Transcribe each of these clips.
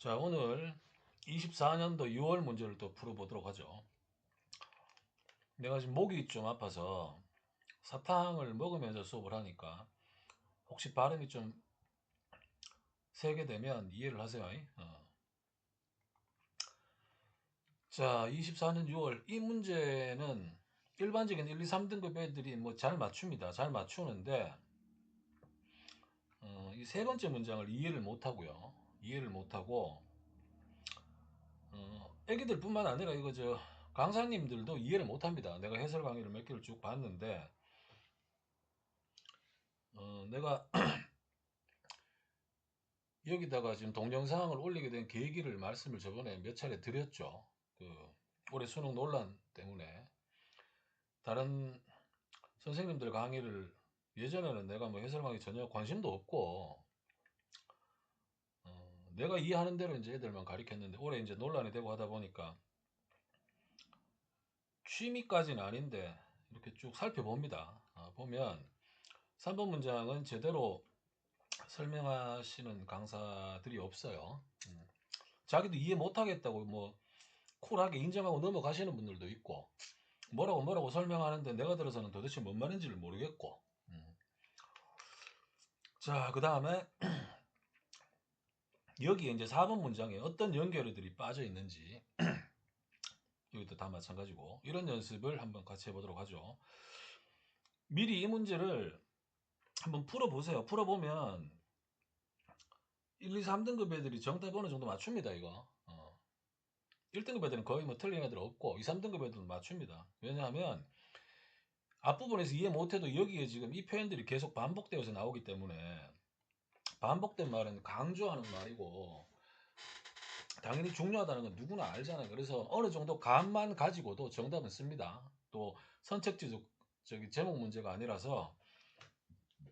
자, 오늘 24년도 6월 문제를 또 풀어보도록 하죠. 내가 지금 목이 좀 아파서 사탕을 먹으면서 수업을 하니까 혹시 발음이 좀 세게 되면 이해를 하세요. 자, 24년 6월 이 문제는 일반적인 1, 2, 3등급 애들이 뭐 잘 맞춥니다. 잘 맞추는데 이 세 번째 문장을 이해를 못하고요. 이해를 못하고 애기들뿐만 아니라 이거 강사님들도 이해를 못합니다. 내가 해설 강의를 몇 개를 쭉 봤는데 내가 여기다가 지금 동영상을 올리게 된 계기를 말씀을 저번에 몇 차례 드렸죠. 올해 수능 논란 때문에 다른 선생님들 강의를 예전에는 내가 뭐 해설 강의 전혀 관심도 없고 내가 이해하는 대로 이제 애들만 가르쳤는데 올해 이제 논란이 되고 하다 보니까 취미까지는 아닌데 이렇게 쭉 살펴봅니다. 보면 3번 문장은 제대로 설명하시는 강사들이 없어요. 자기도 이해 못하겠다고 뭐 쿨하게 인정하고 넘어가시는 분들도 있고 뭐라고 설명하는데 내가 들어서는 도대체 뭔 말인지를 모르겠고 자, 그 다음에 여기에 이제 4번 문장에 어떤 연결어들이 빠져 있는지 여기도 다 마찬가지고 이런 연습을 한번 같이 해보도록 하죠. 미리 이 문제를 한번 풀어보세요. 풀어보면 1, 2, 3등급 애들이 정답 어느 정도 맞춥니다. 이거 1등급 애들은 거의 뭐 틀린 애들 없고 2, 3등급 애들은 맞춥니다. 왜냐하면 앞부분에서 이해 못해도 여기에 지금 이 표현들이 계속 반복되어서 나오기 때문에 반복된 말은 강조하는 말이고 당연히 중요하다는 건 누구나 알잖아요. 그래서 어느 정도 감만 가지고도 정답은 씁니다. 또 선택지적 제목 문제가 아니라서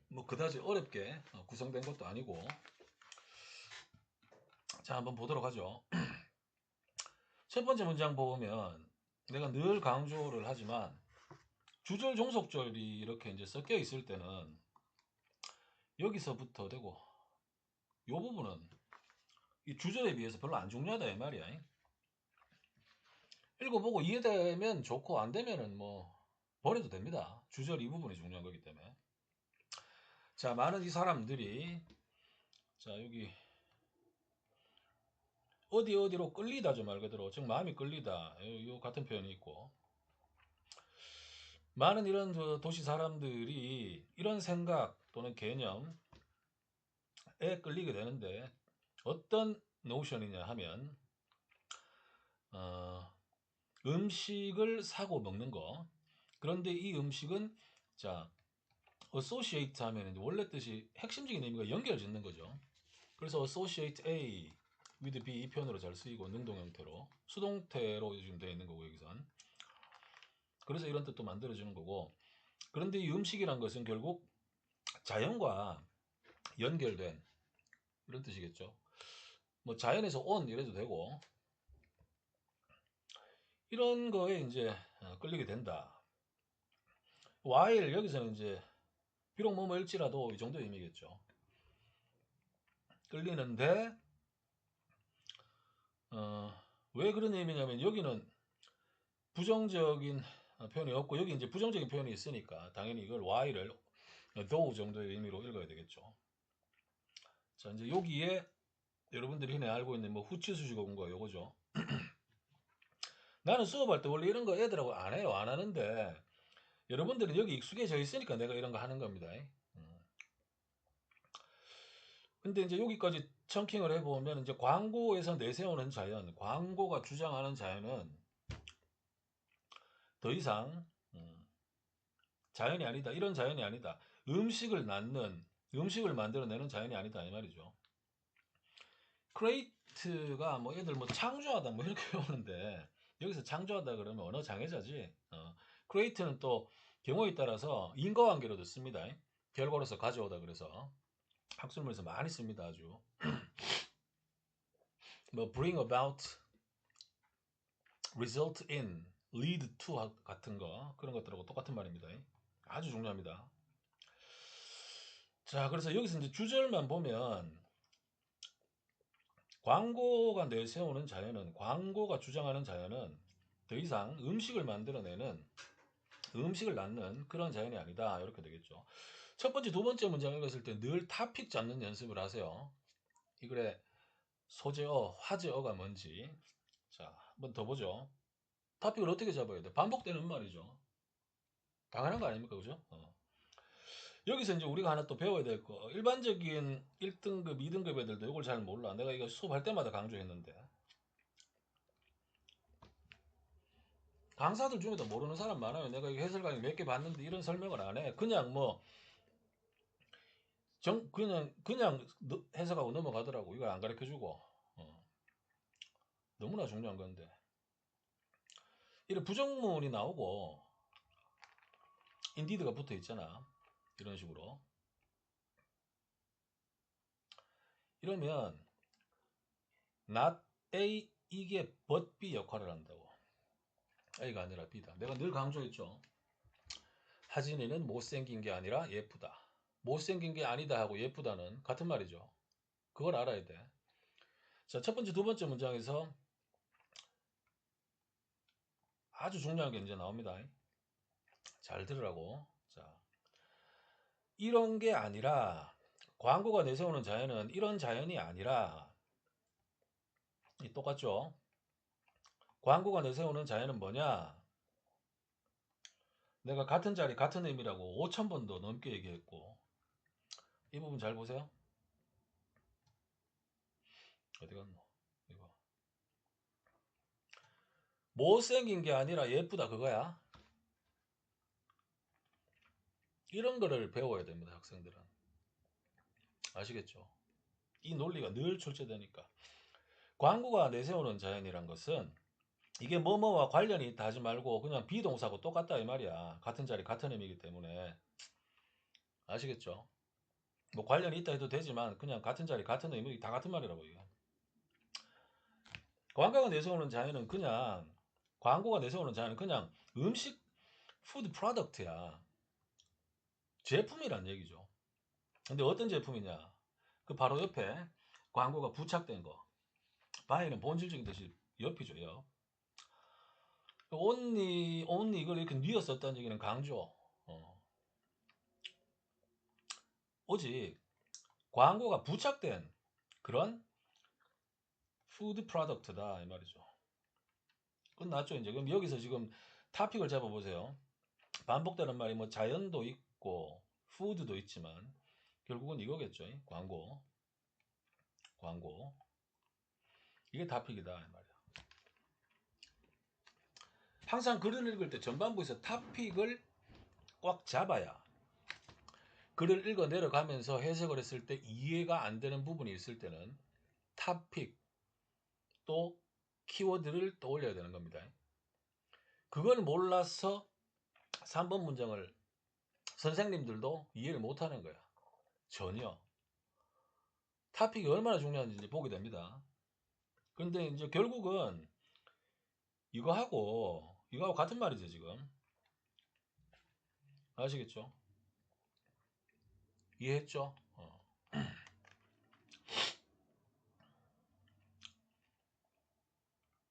뭐 그다지 어렵게 구성된 것도 아니고 자, 한번 보도록 하죠. 첫 번째 문장 보면 내가 늘 강조를 하지만 주절 종속절이 이렇게 이제 섞여 있을 때는 여기서부터 되고 이 부분은 이 주절에 비해서 별로 안 중요하다 이 말이야. 읽어보고 이해되면 좋고 안 되면은 뭐 버려도 됩니다. 주절 이 부분이 중요한 거기 때문에. 자, 많은 이 사람들이 자, 여기 어디로 끌리다죠. 말 그대로 즉 마음이 끌리다 요 같은 표현이 있고 많은 이런 도시 사람들이 이런 생각 또는 개념에 끌리게 되는데 어떤 노션이냐 하면 어, 음식을 사고 먹는 거. 그런데 이 음식은 자 associate 하면 원래 뜻이 핵심적인 의미가 연결 짓는 거죠. 그래서 associate A with B 이 표현으로 잘 쓰이고 능동 형태로 수동태로 지금 되어 있는 거고 여기선 그래서 이런 뜻도 만들어지는 거고 그런데 이 음식이란 것은 결국 자연과 연결된 이런 뜻이겠죠. 뭐 자연에서 온 이래도 되고 이런 거에 이제 끌리게 된다. while 여기서는 이제 비록 뭐일지라도 이 정도 의미겠죠. 끌리는데 왜 그런 의미냐면 여기는 부정적인 표현이 없고 여기 이제 부정적인 표현이 있으니까 당연히 이걸 while을 though 정도의 의미로 읽어야 되겠죠. 자, 이제 여기에 여러분들이 흔히 알고 있는 뭐 후치수식어군가 요거죠. 나는 수업할 때 원래 이런 거 애들하고 안 해요. 안 하는데 여러분들은 여기 익숙해져 있으니까 내가 이런 거 하는 겁니다. 근데 이제 여기까지 청킹을 해보면 이제 광고에서 내세우는 자연, 광고가 주장하는 자연은 더 이상 자연이 아니다. 이런 자연이 아니다. 음식을 낳는, 음식을 만들어내는 자연이 아니다. 이 말이죠. 크레이트가 뭐 애들 뭐 창조하다 뭐 이렇게 배우는데 여기서 창조하다 그러면 언어 장애자지. 크레이트는 또 경우에 따라서 인과관계로도 씁니다. 결과로서 가져오다 그래서 학술문에서 많이 씁니다. 아주. 뭐 bring about, result in, lead to 같은 거 그런 것들하고 똑같은 말입니다. 아주 중요합니다. 자, 그래서 여기서 이제 주절만 보면 광고가 내세우는 자연은, 광고가 주장하는 자연은 더 이상 음식을 만들어내는, 음식을 낳는 그런 자연이 아니다. 이렇게 되겠죠. 첫 번째, 두 번째 문장 읽었을 때 늘 타픽 잡는 연습을 하세요. 이 글의 소재어, 화제어가 뭔지. 자, 한번 더 보죠. 타픽을 어떻게 잡아야 돼? 반복되는 말이죠. 당연한 거 아닙니까? 그죠? 여기서 이제 우리가 하나 또 배워야 될 거. 일반적인 1등급, 2등급 애들도 이걸 잘 몰라. 내가 이거 수업할 때마다 강조했는데. 강사들 중에도 모르는 사람 많아요. 내가 이거 해설 강의 몇 개 봤는데 이런 설명을 안 해. 그냥 뭐, 그냥 해석하고 넘어가더라고. 이걸 안 가르쳐 주고. 너무나 중요한 건데. 이런 부정문이 나오고, 인디드가 붙어 있잖아. 이런 식으로. 이러면, not A, 이게 but B 역할을 한다고. A가 아니라 B다. 내가 늘 강조했죠. 하진이는 못생긴 게 아니라 예쁘다. 못생긴 게 아니다 하고 예쁘다는 같은 말이죠. 그걸 알아야 돼. 자, 첫 번째, 두 번째 문장에서 아주 중요한 게 이제 나옵니다. 잘 들으라고. 자, 이런 게 아니라, 광고가 내세우는 자연은 이런 자연이 아니라, 똑같죠? 광고가 내세우는 자연은 뭐냐? 내가 같은 자리, 같은 의미라고 5,000번도 넘게 얘기했고, 이 부분 잘 보세요. 어디 갔노? 이거. 못생긴 게 아니라 예쁘다, 그거야. 이런 거를 배워야 됩니다, 학생들은. 아시겠죠? 이 논리가 늘 출제되니까. 광고가 내세우는 자연이란 것은 이게 뭐뭐와 관련이 있다 하지 말고 그냥 비동사하고 똑같다 이 말이야. 같은 자리 같은 의미이기 때문에. 아시겠죠? 뭐 관련이 있다 해도 되지만 그냥 같은 자리 같은 의미 다 같은 말이라고 이게. 광고가 내세우는 자연은 그냥, 광고가 내세우는 자연은 그냥 음식 푸드 프로덕트야. 제품이란 얘기죠. 근데 어떤 제품이냐? 그 바로 옆에 광고가 부착된 거. 바이는 본질적인 뜻이 옆이죠, 옆. only 이걸 이렇게 뉘어 썼다는 얘기는 강조. 오직 광고가 부착된 그런 푸드 프로덕트다 이 말이죠. 끝났죠 이제. 그럼 여기서 지금 타픽을 잡아보세요. 반복되는 말이 뭐 자연도 있고 푸드도 있지만 결국은 이거겠죠. 광고. 이게 타픽이다 이 말이야. 항상 글을 읽을 때 전반부에서 타픽을 꽉 잡아야 글을 읽어 내려가면서 해석을 했을 때 이해가 안 되는 부분이 있을 때는 타픽 또 키워드를 떠올려야 되는 겁니다. 그걸 몰라서 3번 문장을 선생님들도 이해를 못하는 거야. 전혀. 타픽이 얼마나 중요한지 보게 됩니다. 근데 이제 결국은 이거하고 같은 말이죠, 지금. 아시겠죠? 이해했죠?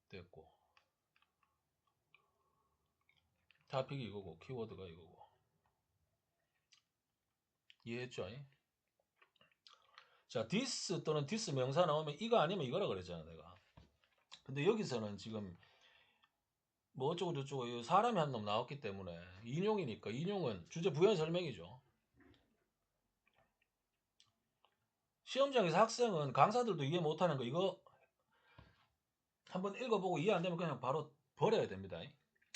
됐고. 타픽이 이거고, 키워드가 이거고. 이해했죠? 자, this 또는 this 명사 나오면 이거 아니면 이거라 그랬잖아, 내가. 근데 여기서는 지금 뭐 어쩌고 저쩌고 사람이 한 놈 나왔기 때문에 인용이니까 인용은 주제 부연 설명이죠. 시험장에서 학생은 강사들도 이해 못하는 거 이거 한번 읽어보고 이해 안 되면 그냥 바로 버려야 됩니다.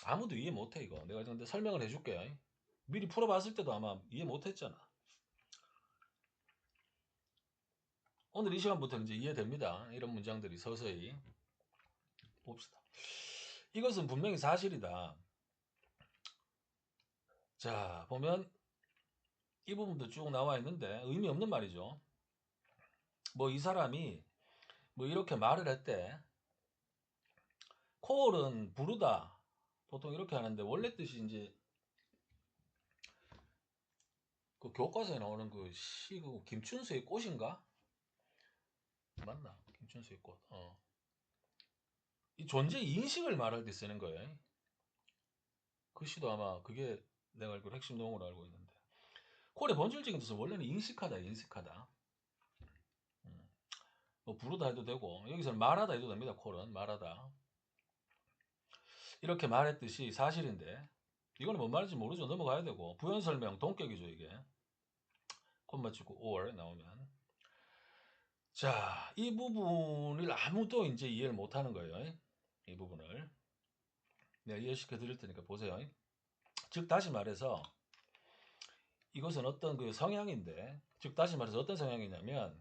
아무도 이해 못해 이거. 내가 근데 설명을 해줄게. 미리 풀어봤을 때도 아마 이해 못했잖아. 오늘 이 시간부터 이제 이해됩니다. 이런 문장들이 서서히 봅시다. 이것은 분명히 사실이다. 자, 보면 이 부분도 쭉 나와 있는데 의미 없는 말이죠. 뭐 이 사람이 뭐 이렇게 말을 했대. 콜은 부르다. 보통 이렇게 하는데 원래 뜻이 이제 그 교과서에 나오는 그 시, 그 김춘수의 꽃인가? 맞나? 김춘수의 꽃. 이 존재 인식을 말할 때 쓰는 거예요. 그 시도 아마 그게 내가 알기로 핵심 용어로 알고 있는데. 콜의 본질적인 뜻은 원래는 인식하다, 인식하다. 뭐 부르다 해도 되고 여기서는 말하다 해도 됩니다. 콜은 말하다. 이렇게 말했듯이 사실인데 이거는 뭔 말인지 모르죠. 넘어가야 되고 부연 설명 동격이죠 이게. 콤마 치고 or 나오면 자, 이 부분을 아무도 이제 이해를 못하는 거예요. 이 부분을 내가 이해시켜 드릴 테니까 보세요. 즉 다시 말해서 이것은 어떤 그 성향인데, 즉 다시 말해서 어떤 성향이냐면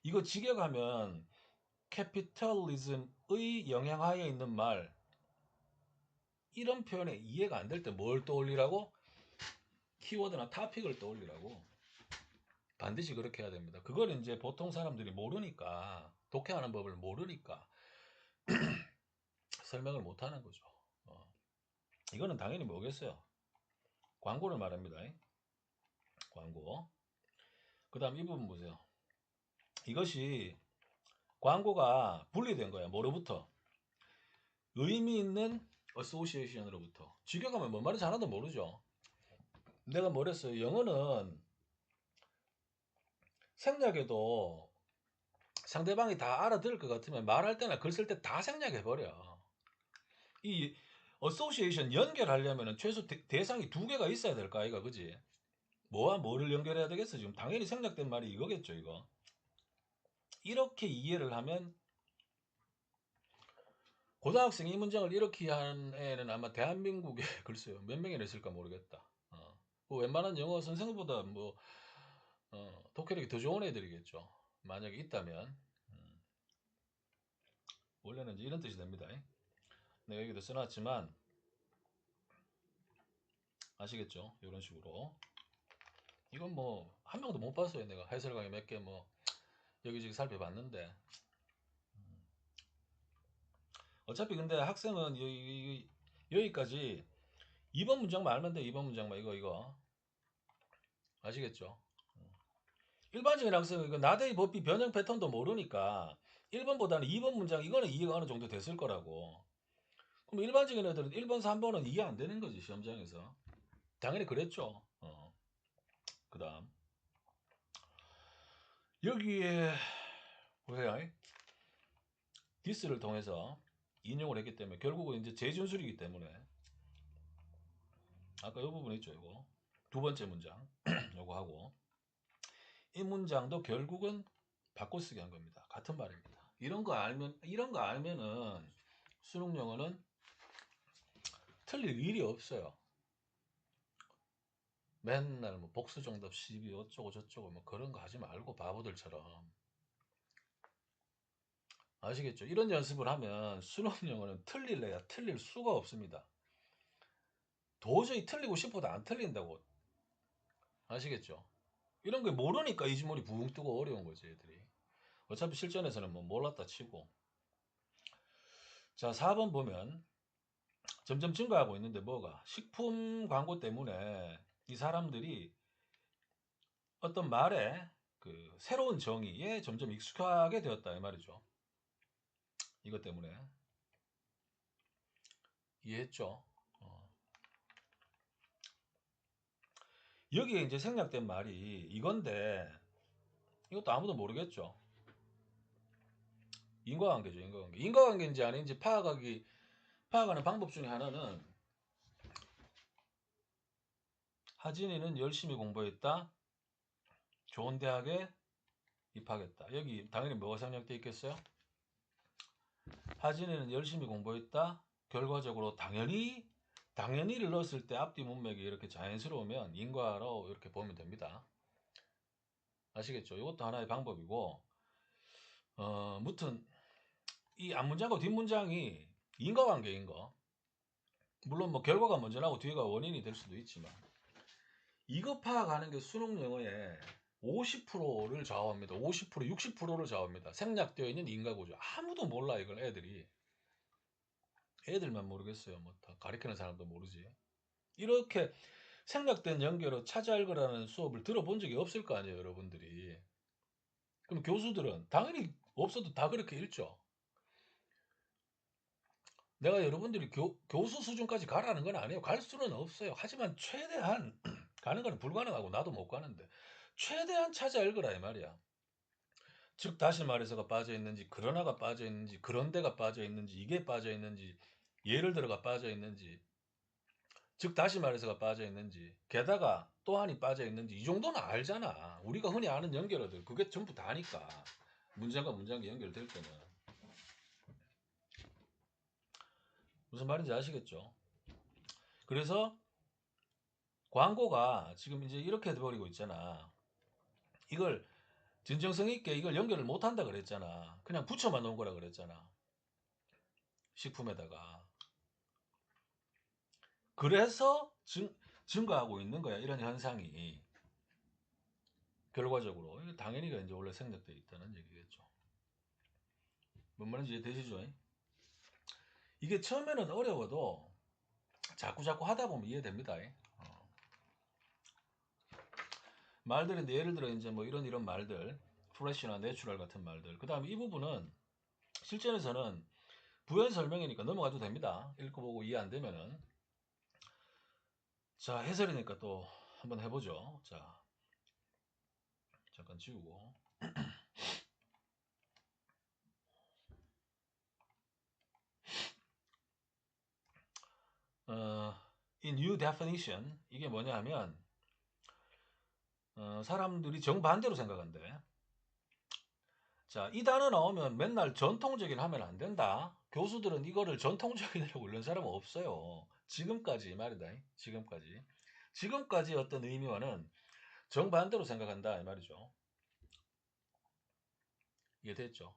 이거 직역하면 캐피털리즘의 영향하에 있는 말 이런 표현에 이해가 안 될 때 뭘 떠올리라고? 키워드나 타픽을 떠올리라고. 반드시 그렇게 해야 됩니다. 그걸 이제 보통 사람들이 모르니까 독해하는 법을 모르니까 설명을 못하는 거죠. 이거는 당연히 뭐겠어요? 광고를 말합니다. 광고. 그 다음 이 부분 보세요. 이것이 광고가 분리된 거야. 뭐로부터? 의미 있는 어소시에이션으로부터. 직역하면 뭔 말인지 하나도 모르죠. 내가 뭐랬어요? 영어는 생략해도 상대방이 다 알아들을 것 같으면 말할 때나 글 쓸 때 다 생략해버려. 이 어소시에이션 연결하려면 최소 대상이 두 개가 있어야 될까 아이가 그지? 뭐와 뭐를 연결해야 되겠어 지금? 당연히 생략된 말이 이거겠죠 이거. 이렇게 이해를 하면 고등학생이 이 문장을 이렇게 한 애는 아마 대한민국에 글쎄요 몇 명이나 있을까 모르겠다. 뭐 웬만한 영어 선생보다 뭐 독해력이 더 좋은 애들이겠죠. 만약에 있다면 원래는 이제 이런 뜻이 됩니다. 내가 여기도 써놨지만 아시겠죠? 이런 식으로 이건 뭐 한 명도 못 봤어요. 내가 해설 강의 몇 개 뭐 여기저기 살펴봤는데 어차피 근데 학생은 여기까지 2번 문장만 알면 돼. 2번 문장만 이거 아시겠죠? 일반적인 학생은 이거 나대의 법비 변형 패턴도 모르니까 1번보다는 2번 문장 이거는 이해가 어느 정도 됐을 거라고. 그럼 일반적인 애들은 1번, 3번은 이해 안 되는 거지 시험장에서. 당연히 그랬죠. 그 다음 여기에 보세요. 디스를 통해서 인용을 했기 때문에 결국은 이제 재준술이기 때문에 아까 이 부분 있죠. 이거 두 번째 문장 요거 하고 이 문장도 결국은 바꿔쓰기 한 겁니다. 같은 말입니다. 이런 거 알면은 수능 영어는 틀릴 일이 없어요. 맨날 뭐 복수정답 12 어쩌고 저쩌고 뭐 그런 거 하지 말고 바보들처럼 아시겠죠? 이런 연습을 하면 수능 영어는 틀릴래야 틀릴 수가 없습니다. 도저히 틀리고 싶어도 안 틀린다고 아시겠죠? 이런 게 모르니까 이지머리 붕 뜨고 어려운 거지 애들이. 어차피 실전에서는 뭐 몰랐다 치고. 자 4번 보면 점점 증가하고 있는데 뭐가? 식품 광고 때문에 이 사람들이 어떤 말에 그 새로운 정의에 점점 익숙하게 되었다 이 말이죠. 이것 때문에 이해했죠? 여기에 이제 생략된 말이 이건데 이것도 아무도 모르겠죠. 인과관계죠, 인과관계. 인과관계인지 아닌지 파악하는 방법 중에 하나는 하진이는 열심히 공부했다. 좋은 대학에 입학했다. 여기 당연히 뭐가 생략돼 있겠어요? 하진이는 열심히 공부했다. 결과적으로 당연히를 넣었을 때 앞뒤 문맥이 이렇게 자연스러우면 인과로 이렇게 보면 됩니다. 아시겠죠? 이것도 하나의 방법이고 무튼 이 앞문장과 뒷문장이 인과관계인 거 물론 뭐 결과가 먼저 나고 뒤가 원인이 될 수도 있지만 이거 파악하는 게 수능 영어의 50%를 좌우합니다. 50%, 60%를 좌우합니다. 생략되어 있는 인과구조. 아무도 몰라 이걸 애들이. 애들만 모르겠어요. 뭐 다 가르치는 사람도 모르지. 이렇게 생략된 연결어 찾아 읽으라는 수업을 들어본 적이 없을 거 아니에요, 여러분들이. 그럼 교수들은 당연히 없어도 다 그렇게 읽죠. 내가 여러분들이 교수 수준까지 가라는 건 아니에요. 갈 수는 없어요. 하지만 최대한 가는 건 불가능하고 나도 못 가는데 최대한 찾아 읽으라 이 말이야. 즉 다시 말해서가 빠져 있는지 그러나가 빠져 있는지 그런데가 빠져 있는지 이게 빠져 있는지 예를 들어가 빠져 있는지 즉 다시 말해서가 빠져 있는지 게다가 또한이 빠져 있는지 이 정도는 알잖아. 우리가 흔히 아는 연결어들 그게 전부 다니까. 문장과 문장이 연결될 때는 무슨 말인지 아시겠죠? 그래서 광고가 지금 이제 이렇게 돼버리고 있잖아. 이걸 진정성 있게 이걸 연결을 못 한다 그랬잖아. 그냥 붙여만 놓은 거라 그랬잖아. 식품에다가. 그래서 증가하고 있는 거야. 이런 현상이. 결과적으로. 이게 당연히 이제 원래 생략되어 있다는 얘기겠죠. 뭔 말인지 이해되시죠? 이게 처음에는 어려워도 자꾸 하다 보면 이해됩니다. 말들인데 예를 들어 이제 뭐 이런 말들, 프레시나 내추럴 같은 말들. 그 다음에 이 부분은 실전에서는 부연 설명이니까 넘어가도 됩니다. 읽고 보고 이해 안 되면은. 자, 해설이니까 또 한번 해보죠. 자, 잠깐 지우고. 이 new definition 이게 뭐냐 하면 사람들이 정반대로 생각한대. 자, 이 단어 나오면 맨날 전통적인 하면 안 된다. 교수들은 이거를 전통적이라고 읽는 사람은 없어요. 지금까지 말이다. 지금까지. 지금까지 어떤 의미와는 정반대로 생각한다 이 말이죠. 이해됐죠?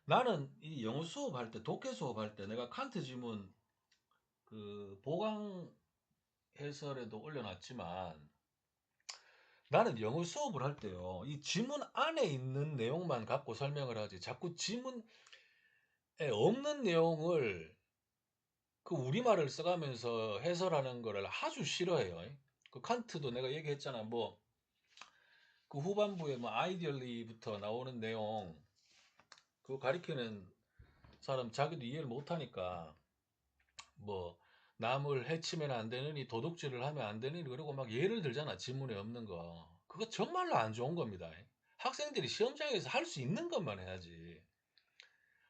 나는 이 영어 수업할 때, 독해 수업할 때 내가 칸트 지문 그 보강 해설에도 올려놨지만 나는 영어 수업을 할 때요. 이 지문 안에 있는 내용만 갖고 설명을 하지. 자꾸 지문에 없는 내용을 그 우리말을 써가면서 해설하는 거를 아주 싫어해요. 그 칸트도 내가 얘기했잖아. 뭐 그 후반부에 뭐 아이디얼리부터 나오는 내용 그거 가리키는 사람 자기도 이해를 못하니까 뭐 남을 해치면 안 되느니 도둑질을 하면 안 되느니 그러고 막 예를 들잖아. 지문에 없는 거. 그거 정말로 안 좋은 겁니다. 학생들이 시험장에서 할 수 있는 것만 해야지.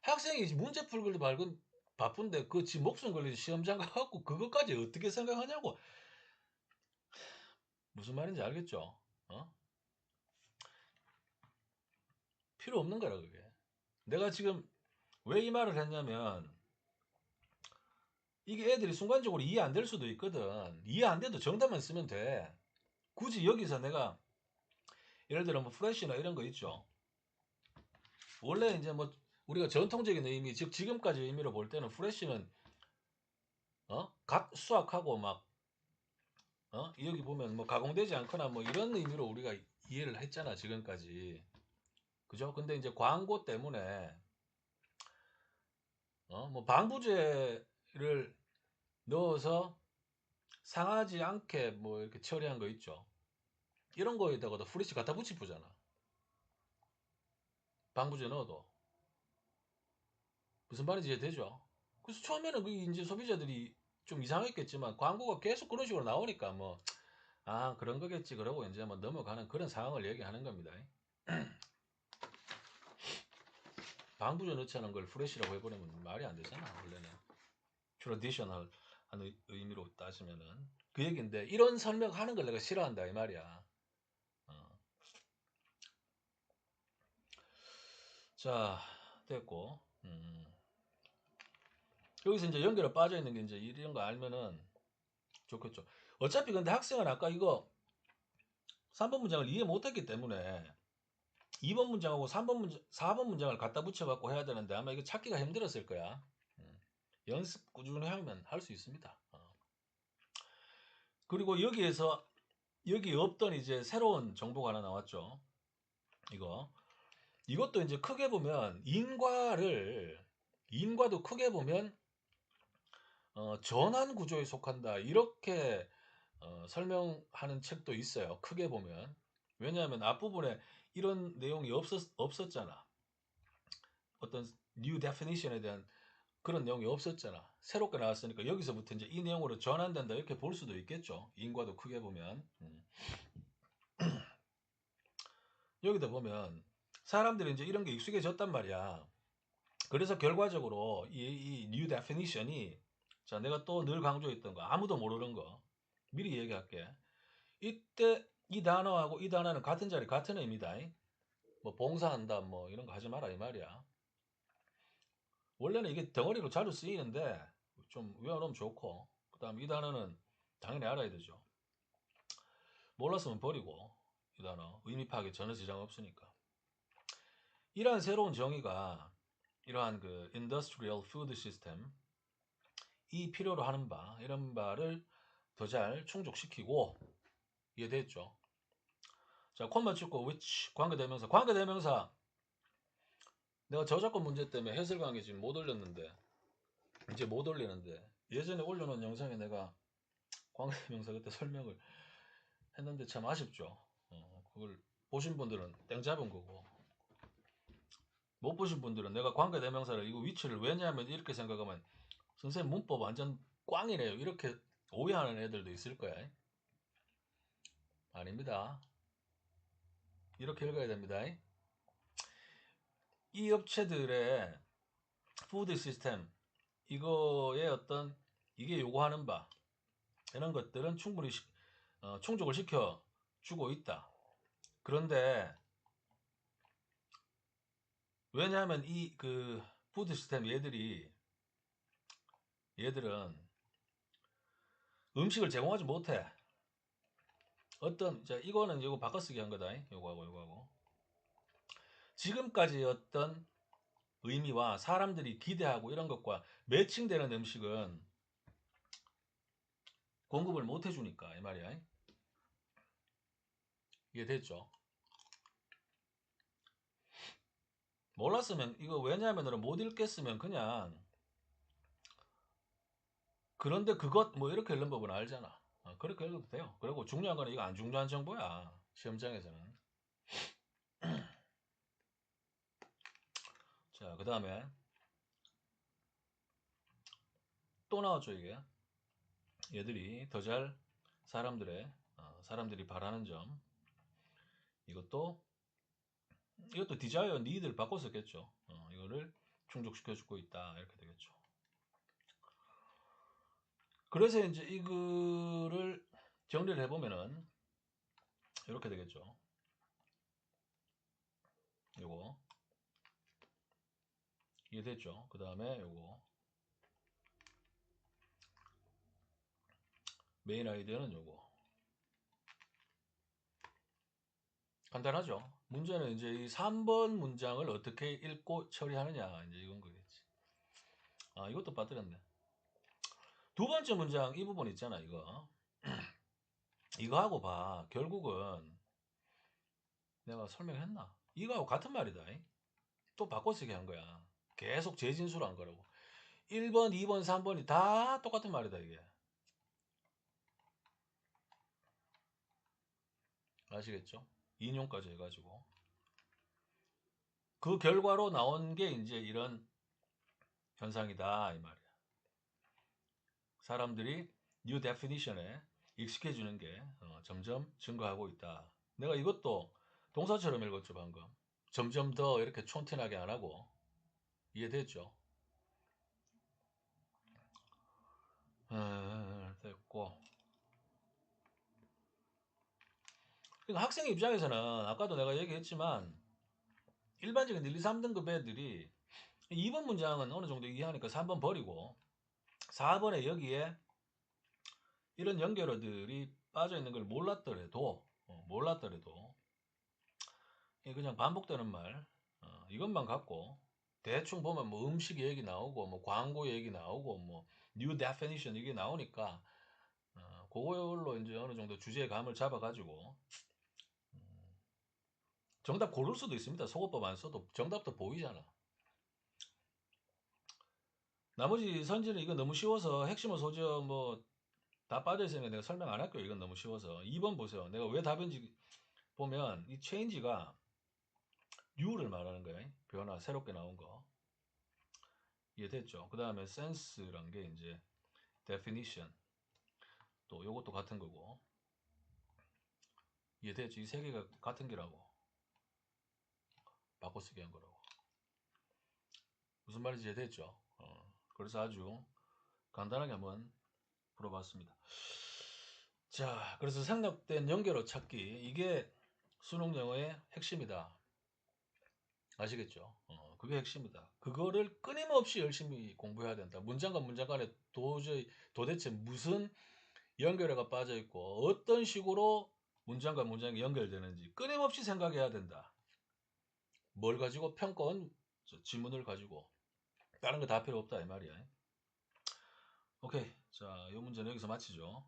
학생이 문제 풀기도 말고 바쁜데 그 지 목숨 걸리지 시험장 가갖고 그것까지 어떻게 생각하냐고. 무슨 말인지 알겠죠? 어? 필요 없는 거라 그게. 내가 지금 왜 이 말을 했냐면 이게 애들이 순간적으로 이해 안 될 수도 있거든. 이해 안 돼도 정답만 쓰면 돼. 굳이 여기서 내가 예를 들어 뭐 프레시나 이런 거 있죠. 원래 이제 뭐 우리가 전통적인 의미, 즉 지금까지 의미로 볼 때는 프레시는 갓 수확하고 막 여기 보면 뭐 가공되지 않거나 뭐 이런 의미로 우리가 이해를 했잖아 지금까지. 그죠? 근데 이제 광고 때문에 뭐 방부제를 넣어서 상하지 않게 뭐 이렇게 처리한 거 있죠. 이런 거에다가도 프레시 갖다 붙이쁘잖아. 방부제 넣어도 무슨 말인지 이해되죠? 그래서 처음에는 그 이제 소비자들이 좀 이상했겠지만 광고가 계속 그런 식으로 나오니까 뭐 그런 거겠지 그러고 이제 뭐 넘어가는 그런 상황을 얘기하는 겁니다. 방부제 넣지 않은 걸 프레시라고 해버리면 말이 안 되잖아. 원래는 트래디셔널 하는 의미로 따지면은 그 얘기인데 이런 설명하는 걸 내가 싫어한다 이 말이야. 자, 됐고 여기서 이제 연결에 빠져 있는 게 이제 이런 거 알면은 좋겠죠. 어차피 근데 학생은 아까 이거 3번 문장을 이해 못했기 때문에 2번 문장하고 3번 문장, 4번 문장을 갖다 붙여갖고 해야 되는데 아마 이거 찾기가 힘들었을 거야. 연습 꾸준히 하면 할 수 있습니다. 그리고 여기에서 여기 없던 이제 새로운 정보가 하나 나왔죠. 이것도 이제 크게 보면 인과도 크게 보면 전환 구조에 속한다 이렇게 설명하는 책도 있어요. 크게 보면 왜냐하면 앞부분에 이런 내용이 없었잖아. 어떤 new definition에 대한 그런 내용이 없었잖아. 새롭게 나왔으니까 여기서부터 이제 이 내용으로 전환된다 이렇게 볼 수도 있겠죠. 인과도 크게 보면. 여기다 보면 사람들이 이제 이런 게 익숙해졌단 말이야. 그래서 결과적으로 이 new definition이, 자, 내가 또 늘 강조했던 거, 아무도 모르는 거 미리 얘기할게. 이때 이 단어하고 이 단어는 같은 자리 같은 의미다. 뭐 봉사한다 뭐 이런 거 하지 마라 이 말이야. 원래는 이게 덩어리로 자주 쓰이는데 좀 외워놓으면 좋고, 그 다음 이 단어는 당연히 알아야 되죠. 몰랐으면 버리고, 이 단어 의미 파악에 전혀 지장 없으니까. 이러한 새로운 정의가 이러한 그 industrial food system, 이 필요로 하는 바, 이런 바를 더 잘 충족시키고, 이해됐죠? 자, 콤마 찍고 which 관계대명사. 관계대명사 내가 저작권 문제 때문에 해설 강의 지금 못 올렸는데, 이제 못 올리는데, 예전에 올려놓은 영상에 내가 관계대명사 그때 설명을 했는데 참 아쉽죠. 그걸 보신 분들은 땡 잡은 거고, 못 보신 분들은 내가 관계대명사를 이거 위치를 왜냐하면 이렇게 생각하면 선생님 문법 완전 꽝이래요 이렇게 오해하는 애들도 있을 거야. 아닙니다. 이렇게 읽어야 됩니다. 이 업체들의 푸드 시스템, 이거의 어떤 이게 요구하는 바 이런 것들은 충분히 충족을 시켜 주고 있다. 그런데 왜냐하면 이 그 푸드 시스템 얘들은 음식을 제공하지 못해. 어떤, 자, 이거는 이거 바꿔쓰기 한 거다. 요거하고 지금까지 어떤 의미와 사람들이 기대하고 이런 것과 매칭되는 음식은 공급을 못 해주니까 이 말이야. 이해됐죠? 몰랐으면 이거 왜냐하면 못 읽겠으면 그냥 그런데 그것 뭐 이렇게 읽는 법은 알잖아. 그렇게 읽어도 돼요. 그리고 중요한 거는 이거 안 중요한 정보야. 시험장에서는. 자, 그 다음에 또 나왔죠 이게. 얘들이 더 잘 사람들이 바라는 점. 이것도 디자이어 니드를 바꿔서겠죠. 이거를 충족시켜주고 있다 이렇게 되겠죠. 그래서 이제 이거를 정리를 해보면은 이렇게 되겠죠. 요거 이해됐죠? 그 다음에 요거 메인 아이디어는 요거. 간단하죠? 문제는 이제 이 3번 문장을 어떻게 읽고 처리하느냐 이제 이건 거겠지. 아, 이것도 빠뜨렸네. 두 번째 문장 이 부분 있잖아 이거. 이거 하고 봐. 결국은 내가 설명했나? 이거하고 같은 말이다. 또 바꿔쓰기 한 거야. 계속 재진수로 한 거라고. 1번, 2번, 3번이 다 똑같은 말이다 이게. 아시겠죠? 인용까지 해가지고. 그 결과로 나온 게 이제 이런 현상이다 이 말이야. 사람들이 new definition에 익숙해지는 게 점점 증가하고 있다. 내가 이것도 동사처럼 읽었죠 방금. 점점 더 이렇게 촌티나게 안 하고. 이해됐죠? 됐고. 그러니까 학생 입장에서는 아까도 내가 얘기했지만 일반적인 1, 2, 3등급 애들이 2번 문장은 어느 정도 이해하니까 3번 버리고 4번에 여기에 이런 연결어들이 빠져 있는 걸 몰랐더라도 그냥 반복되는 말 이것만 갖고 대충 보면 뭐 음식 얘기 나오고 뭐 광고 얘기 나오고 뭐 new definition 이게 나오니까 그걸로 이제 어느 정도 주제의 감을 잡아가지고 정답 고를 수도 있습니다. 속어법 안 써도 정답도 보이잖아. 나머지 선지는 이거 너무 쉬워서 핵심어 소지어 뭐 다 빠져 있으니까 내가 설명 안 할게요. 이건 너무 쉬워서 2번 보세요. 내가 왜 답인지 보면 이 change가 new를 말하는 거예요. 변화, 새롭게 나온 거. 이해됐죠? 그 다음에 sense란 게 이제 definition. 또 요것도 같은 거고. 이해됐죠? 이 세 개가 같은 게라고. 바꿔쓰기 한 거라고. 무슨 말인지 이해됐죠? 그래서 아주 간단하게 한번 풀어봤습니다. 자, 그래서 생략된 연결어 찾기. 이게 수능 영어의 핵심이다. 아시겠죠? 그게 핵심이다. 그거를 끊임없이 열심히 공부해야 된다. 문장과 문장 간에 도대체 무슨 연결어가 빠져 있고 어떤 식으로 문장과 문장이 연결되는지 끊임없이 생각해야 된다. 뭘 가지고? 평가원 지문을 가지고. 다른 거 다 필요 없다 이 말이야. 오케이. 자, 이 문제는 여기서 마치죠.